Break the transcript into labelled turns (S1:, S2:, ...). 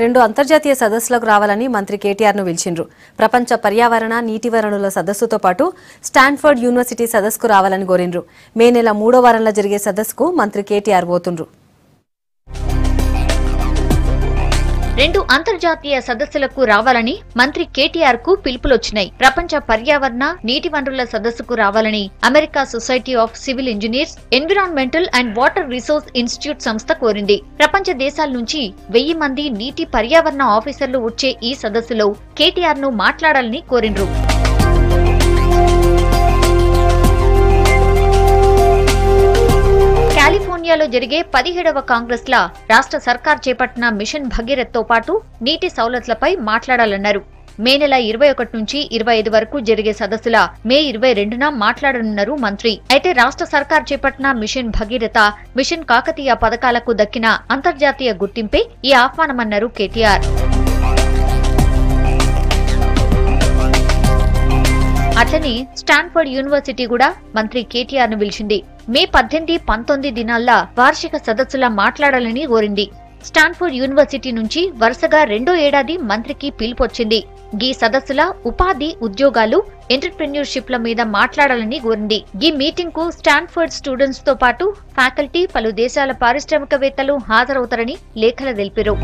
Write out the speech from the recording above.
S1: 2 అంతర్జాతీయ సదస్సులకు రావాలని మంత్రి కేటీఆర్ ను పిలిచిండ్రు. ప్రపంచ పర్యావరణ నీటి వనరుల సదస్సుతో పాటు స్టాన్ఫర్డ్ యూనివర్సిటీ సదస్సుకు రావాలని కోరిండ్రు. మే నెల 3వ వారంలో జరిగే సదస్సుకు మంత్రి కేటీఆర్ పోతుండ్రు.
S2: 2 అంతర్జాతీయ సదస్సులకు రావాలని మంత్రి కేటీఆర్ కు పిలుపులొచ్చినాయి. ప్రపంచ పర్యావరణ నీటి వనరుల సదస్సుకు రావాలని America society of civil engineers, environmental and water resource institute సంస్థ కోరింది. ప్రపంచ దేశాల నుంచి 1000 మంది నీటి పర్యావరణ ఆఫీసర్లు వచ్చే ఈ సదస్సులో కేటీఆర్ ను మాట్లాడాలని కోరిండ్రు. కాలిఫోర్నియాలో జరిగే 17వ కాంగ్రెస్ లా రాష్ట్ర సర్కార్ చేపట్టిన మిషన్ భగీరథ్ తో పాటు నీటి సౌలతులపై మాట్లాడాలన్నారు. మే నెల 21 నుంచి 25 వరకు జరిగే సదస్సుల మే 22న మాట్లాడనున్నారు మంత్రి. అయితే రాష్ట్ర సర్కార్ చేపట్టిన మిషన్ భగీరథ, మిషన్ కాకతీయ పథకాలకు దక్కిన అంతర్జాతీయ గుర్తింపే ఈ ఆహ్వానమన్నారు కేటీఆర్. అట్లనే స్టాన్ఫర్డ్ యూనివర్సిటీ కూడా మంత్రి కేటీఆర్ ను పిలిచింది. మే 18, 19 దినాల్లా వార్షిక సదస్సులా మాట్లాడాలని కోరింది. స్టాన్ఫర్డ్ యూనివర్సిటీ నుంచి వరుసగా 2వ ఏడాది మంత్రికి పిలుపొచ్చింది. ఈ సదస్సుల ఉపాధి, ఉద్యోగాలు, ఎంటర్‌ప్రెన్యూర్‌షిప్ల మీద మాట్లాడాలని కోరింది. ఈ మీటింగ్ కు స్టాన్ఫర్డ్ స్టూడెంట్స్ తో పాటు ఫ్యాకల్టీ, పలు దేశాల పారిశ్రామికవేత్తలు హాజరవుతారని లేఖలు తెలిపారు.